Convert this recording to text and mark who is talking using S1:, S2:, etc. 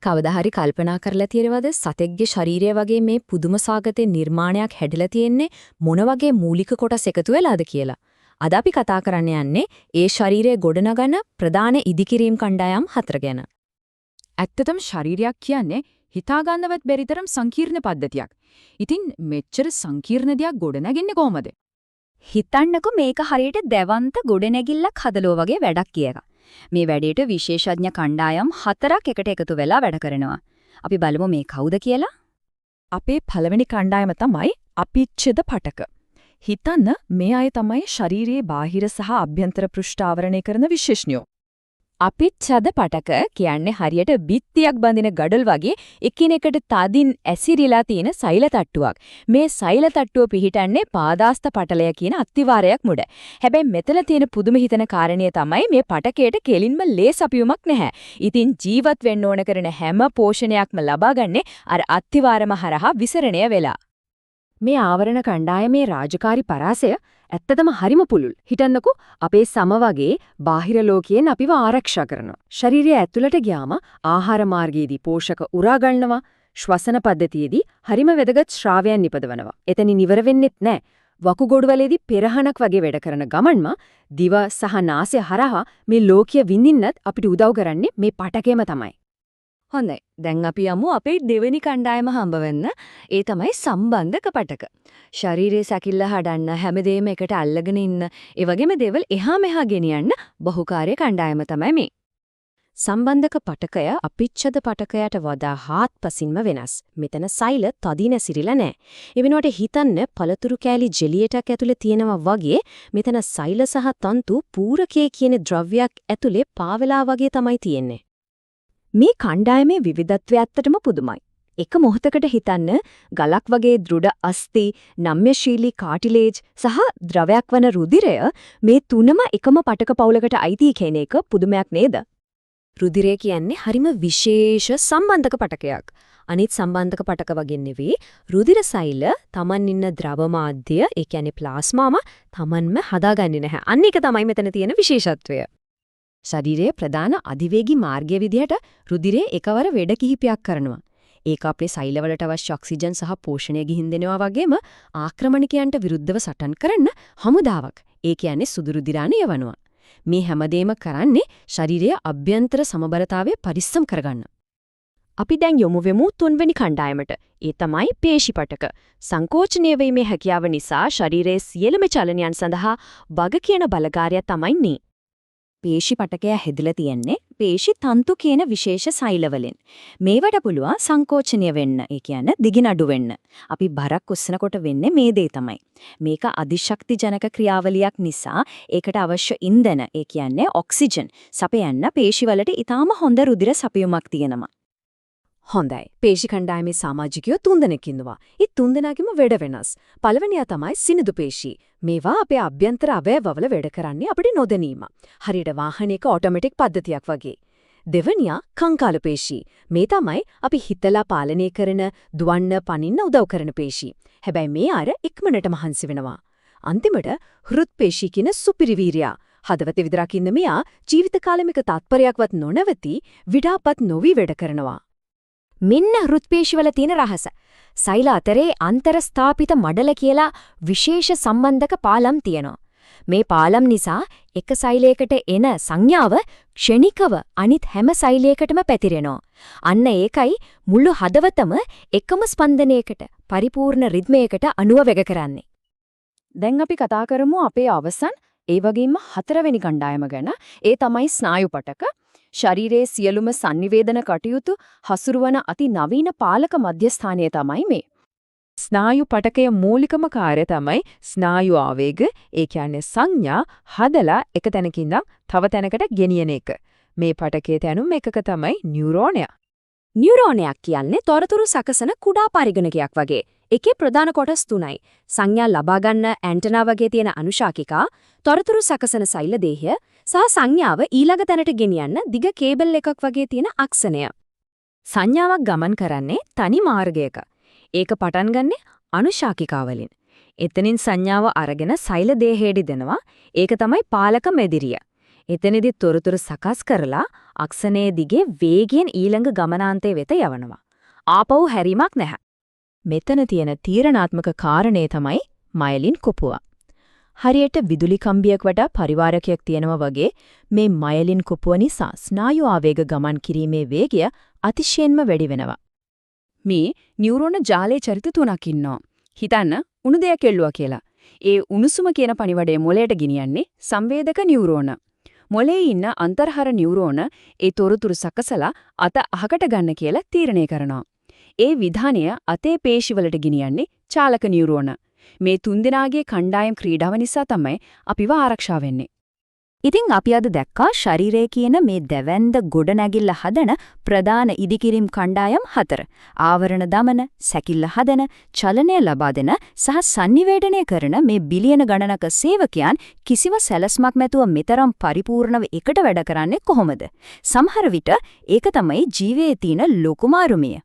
S1: කවදා හරි කල්පනා කරලා තියෙනවද සතෙක්ගේ ශරීරය වගේ මේ පුදුම සාගතේ නිර්මාණයක් හැදිලා තියෙන්නේ මොන වගේ මූලික කොටස් එකතු වෙලාද කියලා? අද අපි කතා කරන්න යන්නේ ඒ ශරීරය ගොඩනගන ප්‍රධාන ඉදිකිරීම් කණ්ඩායම් 4 ගැන.
S2: ඇත්තටම ශරීරයක් කියන්නේ හිතාගන්නවත් බැරි තරම් සංකීර්ණ පද්ධතියක්. ඉතින් මෙච්චර සංකීර්ණ දෙයක් ගොඩනගන්නේ කොහමද?
S3: හිතන්නකෝ මේක හරියට දැවන්ත ගොඩනැගිල්ලක් හදලෝ වගේ වැඩක් කියක. මේ වැඩේට විශේෂඥ කණ්ඩායම් 4ක් එකට එකතු වෙලා වැඩ කරනවා. අපි බලමු මේ කවුද කියලා.
S4: අපේ පළවෙනි කණ්ඩායම තමයි අපිච්ඡේද පටක. හිතන්න මේ අය තමයි ශාරීරියේ බාහිර සහ අභ්‍යන්තර පෘෂ්ඨ ආවරණය කරන විශේෂඥයෝ.
S1: අපිච්ඡද පටක කියන්නේ හරියට බිත්තියක් බඳින ගඩොල් වගේ එකිනෙකට තදින් ඇසිරිලා තියෙන සෛල තට්ටුවක්. මේ සෛල තට්ටුව පිහිටන්නේ පාදාස්ත පටලය කියන අත්තිවාරයක් මුඩ. හැබැයි මෙතන තියෙන පුදුම හිතන කාරණේ තමයි මේ පටකයට කෙලින්ම ලේස් අපියුමක් නැහැ. ඉතින් ජීවත් වෙන්න ඕන කරන හැම පෝෂණයක්ම ලබාගන්නේ අර අත්තිවාරම හරහා විසරණය වෙලා.
S3: මේ ආවරණ කණ්ඩායමේ රාජකාරී පරාසය ඇත්තටම හරිම පුළුල්. හිතන්නකෝ අපේ සම වගේ බාහිර ලෝකයෙන් අපිව ආරක්ෂා කරනවා. ශරීරය ඇතුළට ගියාම ආහාර මාර්ගයේදී පෝෂක උරා ගන්නවා. ශ්වසන පද්ධතියේදී හරිම වැදගත් ශ්‍රාවයන් නිපදවනවා. එතනින් ඉවර වෙන්නෙත් නැහැ. වකුගඩුවලේදී පෙරහනක් වගේ වැඩ කරන ගමන්ම දිව සහ නාසය හරහා මේ ලෝකීය විඳින්නත් අපිට උදව් කරන්නේ මේ පටකේම තමයි.
S1: හොඳයි. දැන් අපි යමු අපේ දෙවෙනි කණ්ඩායම හම්බ වෙන්න. ඒ තමයි සම්බන්ධක පටක. ශරීරයේ සැකිල්ල හදන්න හැමදේම එකට අල්ලගෙන ඉන්න. ඒ වගේම දේවල් එහා මෙහා ගෙනියන්න බහුකාර්ය කණ්ඩායම තමයි මේ. සම්බන්ධක පටකය අපිච්ඡද පටකයට වඩා හාත්පසින්ම වෙනස්. මෙතන සෛල තදින සිරිලා නැහැ. ඒ වෙනුවට හිතන්න පළතුරු කෑලි ජෙලියටක් ඇතුලේ තියෙනවා වගේ මෙතන සෛල සහ තන්තු පූරකයේ කියන ද්‍රව්‍යයක් ඇතුලේ පාවෙලා වගේ තමයි තියෙන්නේ. මේ කණ්ඩායමේ විවිධත්වය ඇත්තටම පුදුමයි. එක මොහොතකට හිතන්න ගලක් වගේ දෘಢ අස්ථි, නම්‍යශීලී කාටිලේජ් සහ ද්‍රවයක් වන රුධිරය මේ තුනම එකම පටක පවුලකට අයිති කියන එක පුදුමයක් නේද? රුධිරය කියන්නේ හරිම විශේෂ සම්බන්ධක පටකයක්. අනිත් සම්බන්ධක පටක වගේ නෙවෙයි රුධිර සෛල Taman ඉන්න ද්‍රව මාධ්‍ය, ඒ කියන්නේ ප්ලාස්මාම Tamanම හදාගන්නේ නැහැ. අන්න ඒක තමයි මෙතන තියෙන විශේෂත්වය. ශරීරයේ ප්‍රධාන අධිවේගී මාර්ගය විදිහට රුධිරය එකවර වැඩ කිහිපයක් කරනවා. ඒක අපේ සෛලවලට අවශ්‍ය ඔක්සිජන් සහ පෝෂණය ගිහින් දෙනවා වගේම ආක්‍රමණිකයන්ට විරුද්ධව සටන් කරන්න හමුදාවක්. ඒ කියන්නේ සුදු රුධිරාණ යවනවා. මේ හැමදේම කරන්නේ ශරීරයේ අභ්‍යන්තර සමබරතාවය පරිස්සම් කරගන්න. අපි දැන් යොමු වෙමු තුන්වෙනි කණ්ඩායමට. ඒ තමයි පේශි පටක. සංකෝචනය වීමේ හැකියාව නිසා ශරීරයේ සියලුම චලනයන් සඳහා වග කියන බලකාරය තමයි නේ. පේශි පටකය හැදිලා තියෙන්නේ පේශි තන්තු කියන විශේෂ සෛලවලින්. මේවට පුළුවන් සංකෝචනය වෙන්න, ඒ කියන්නේ දිගිනඩු වෙන්න. අපි බරක් උස්සනකොට වෙන්නේ මේ දේ තමයි. මේක අධිශක්තිජනක ක්‍රියාවලියක් නිසා ඒකට අවශ්‍ය ඉන්ධන, ඒ කියන්නේ ඔක්සිජන් සපයන්න පේශිවලට ඊටාම හොඳ රුධිර සපයුමක් තියෙනවා. හොඳයි. පේශි කණ්ඩායමේ සමාජිකයෝ 3 දෙනෙක් ඉන්නවා. ඒ 3 දෙනාගේම වැඩ වෙනස්. පළවෙනියා තමයි සිනිඳු පේශි. මේවා අපේ අභ්‍යන්තර අවයවවල වැඩ කරන්නේ අපිට නොදැනීම. හරියට වාහනයක ඔටෝමැටික් පද්ධතියක් වගේ. දෙවනියා කංකාල පේශි. මේ තමයි අපි හිතලා පාලනය කරන, දුවන්න, පනින්න උදව් කරන පේශි. හැබැයි මේ අර ඉක්මනට මහන්සි වෙනවා. අන්තිමට හෘත් පේශි කියන සුපිරිවීරයා. හදවතේ විතරක් ඉන්න මෙයා ජීවිත කාලෙක තාත්පර්යයක්වත් නොනවති විඩාපත් නොවි වැඩ කරනවා. මෙන්න හෘත්පේශිවල තියෙන රහස. සෛල අතරේ අන්තර් ස්ථාපිත මඩල කියලා විශේෂ සම්බන්ධක පාලම් තියෙනවා. මේ පාලම් නිසා එක සෛලයකට එන සංඥාව ක්ෂණිකව අනිත් හැම සෛලයකටම පැතිරෙනවා. අන්න ඒකයි මුළු හදවතම එකම ස්පන්දනයකට, පරිපූර්ණ රිද්මයකට අනුව වෙග කරන්නේ. දැන් අපි කතා කරමු අපේ අවසන් ඒ වගේම 4වෙනි කණ්ඩායම ගැන. ඒ තමයි ස්නායු පටක. ශරීරයේ සියලුම සංනිවේදන කටයුතු හසුරුවන අති නවීන පාලක මධ්‍යස්ථානය තමයි මේ.
S4: ස්නායු පටකයේ මූලිකම කාර්යය තමයි ස්නායු ආවේග, ඒ කියන්නේ සංඥා හදලා එක තැනකින් ඉඳන් තව තැනකට ගෙනියන එක. මේ පටකයේ තැනුම් එකක තමයි නියුරෝනය.
S1: නියුරෝනයක් කියන්නේ තොරතුරු සකසන කුඩා පරිගණකයක් වගේ. ඒකේ ප්‍රධාන කොටස් 3යි. සංඥා ලබා ගන්න ඇන්ටනා වගේ තියෙන අනුශාකිකා, තොරතුරු සකසන සෛල දේහය සහ සංඥාව ඊළඟ තැනට ගෙනියන්න දිග කේබල් එකක් වගේ තියෙන අක්ෂණය. සංඥාවක් ගමන් කරන්නේ තනි මාර්ගයක. ඒක පටන් ගන්නේ අනුශාකිකාවලින්. එතනින් සංඥාව අරගෙන සෛල දේහයට දෙනවා. ඒක තමයි පාලක මෙදිරිය. එතනදි තොරතුරු සකස් කරලා අක්ෂණයේ දිගේ වේගයෙන් ඊළඟ ගමනාන්තය වෙත යවනවා. ආපහු හැරීමක් නැහැ.
S5: මෙතන තියෙන තීරණාත්මක කාරණේ තමයි මයලින් කොපුව. හරියට විදුලි කම්බියක් වටා පරිවාරකයක් තියෙනවා වගේ මේ මයලින් කොපුව නිසා ස්නායු ආවේග ගමන් කිරීමේ වේගය අතිශයින්ම වැඩි වෙනවා.
S2: මේ නියුරෝන ජාලයේ චරිත තුනක් ඉන්නවා. හිතන්න උණු දෙයක් එල්ලුවා කියලා. ඒ උණුසුම කියන පණිවඩේ මොළයට ගෙනියන්නේ සංවේදක නියුරෝන. මොළයේ ඉන්න අන්තර්හර නියුරෝන ඒ තොරතුරු සකසලා අත අහකට ගන්න කියලා තීරණය කරනවා. ඒ විධානය අතේ පේශිවලට ගෙනියන්නේ චාලක නියුරෝන. මේ තුන්දෙනාගේ කණ්ඩායම් ක්‍රීඩාව නිසා තමයි අපිව ආරක්ෂා වෙන්නේ.
S5: ඉතින් අපි අද දැක්කා ශරීරයේ කියන මේ දැවැන්ද ගොඩනැගිල්ල හදන ප්‍රධාන ඉදිකිරීම් කණ්ඩායම් 4. ආවරණ දමන, සැකිල්ල හදන, චලනය ලබා දෙන සහ sannivedanaය කරන මේ බිලියන ගණනක සේවකයන් කිසිව සැලැස්මක් නැතුව මෙතරම් පරිපූර්ණව එකට වැඩ කරන්නේ කොහොමද? සමහර විට ඒක තමයි ජීවයේ තියෙන ලොකුම අරුමිය.